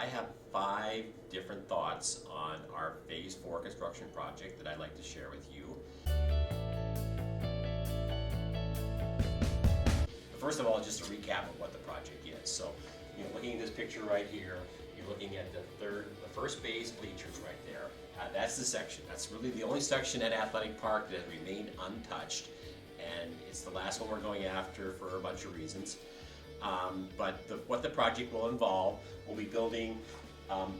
I have 5 different thoughts on our Phase 4 construction project that I'd like to share with you. First of all, just a recap of what the project is. So, looking at this picture right here, you're looking at the first base bleachers right there. That's the section. That's really the only section at Athletic Park that has remained untouched, and it's the last one we're going after for a bunch of reasons. But what the project will involve, we'll be building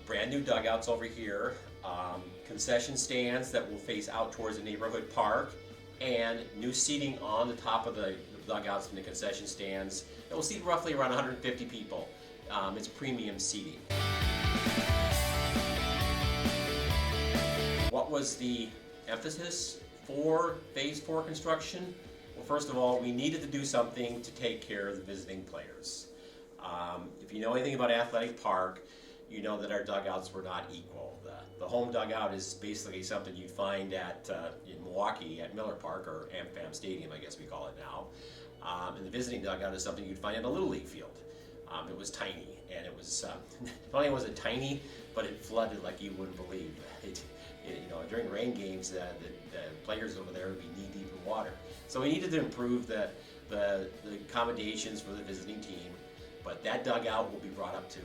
brand new dugouts over here, concession stands that will face out towards the neighborhood park, and new seating on the top of the dugouts and the concession stands. It will seat roughly around 150 people. It's premium seating. What was the emphasis for Phase 4 construction? Well, first of all, we needed to do something to take care of the visiting players. If you know anything about Athletic Park, you know that our dugouts were not equal. The home dugout is basically something you'd find in Milwaukee at Miller Park, or AmFam Stadium, I guess we call it now. And the visiting dugout is something you'd find in a Little League field. It was tiny, and it was, not only was it tiny, but it flooded like you wouldn't believe. During rain games, the players over there would be knee-deep in water. So we needed to improve the accommodations for the visiting team, but that dugout will be brought up to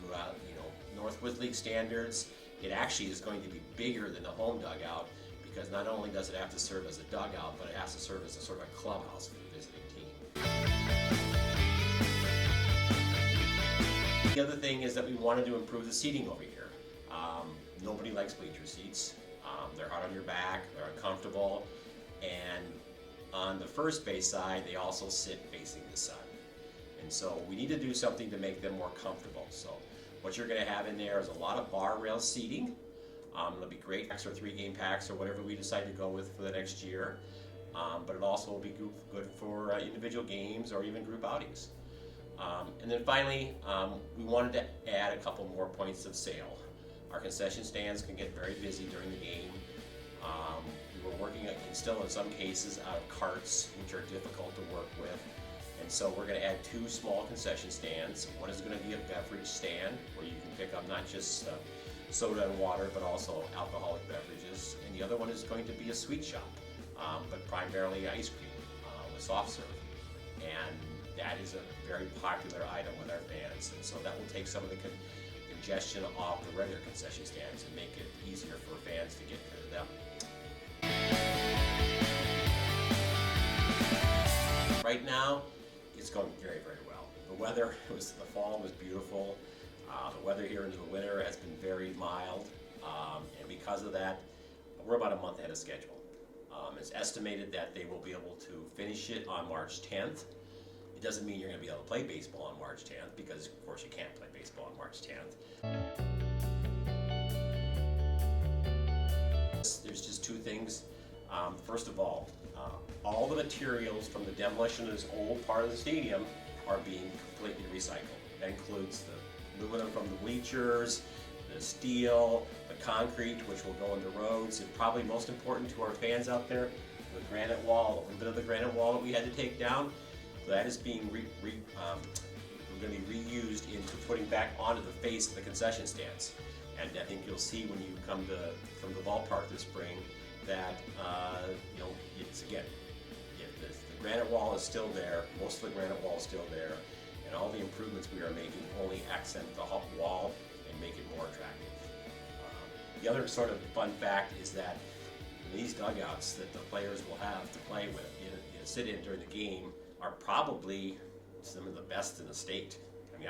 Northwoods League standards. It actually is going to be bigger than the home dugout, because not only does it have to serve as a dugout, but it has to serve as a sort of a clubhouse for the visiting team. The other thing is that we wanted to improve the seating over here. Nobody likes bleacher seats. They're hard on your back, they're uncomfortable, and on the first base side, they also sit facing the sun. And so we need to do something to make them more comfortable. So what you're going to have in there is a lot of bar rail seating. It'll be great packs or 3-game packs or whatever we decide to go with for the next year. But it also will be good for individual games or even group outings. And then finally, we wanted to add a couple more points of sale. Our concession stands can get very busy during the game. We were working still in some cases out of carts, which are difficult to work with. And so we're going to add 2 small concession stands. One is going to be a beverage stand where you can pick up not just soda and water, but also alcoholic beverages. And the other one is going to be a sweet shop, but primarily ice cream with soft serve. And that is a very popular item with our fans. And so that will take some of the congestion off the regular concession stands and make it easier for fans to get to them. Right now, it's going very, very well. The fall was beautiful. The weather here into the winter has been very mild, and because of that, we're about a month ahead of schedule. It's estimated that they will be able to finish it on March 10th. It doesn't mean you're going to be able to play baseball on March 10th, because of course you can't play baseball on March 10th. There's just 2 things. First of all the materials from the demolition of this old part of the stadium are being completely recycled. That includes the aluminum from the bleachers, the steel, the concrete, which will go into roads, and probably most important to our fans out there, the granite wall, a little bit of the granite wall that we had to take down. That is being going to be reused into putting back onto the face of the concession stands. And I think you'll see when you come from the ballpark this spring that it's again, the granite wall is still there. Most of the granite wall is still there, and all the improvements we are making only accent the wall and make it more attractive. The other sort of fun fact is that these dugouts that the players will have to play with, sit in during the game, are probably some of the best in the state. I mean,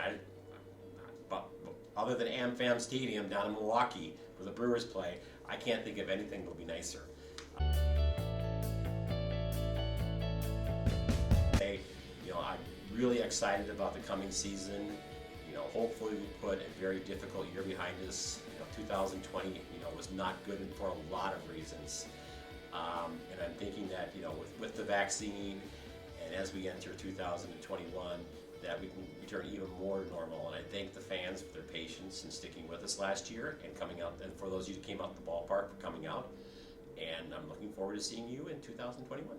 other than AmFam Stadium down in Milwaukee, where the Brewers play, I can't think of anything that will be nicer. I'm really excited about the coming season. Hopefully we put a very difficult year behind us. 2020, was not good for a lot of reasons. And I'm thinking that, with the vaccine, and as we enter 2021, that we can return even more normal. And I thank the fans for their patience and sticking with us last year and coming out, and for those of you who came out to the ballpark for coming out. And I'm looking forward to seeing you in 2021.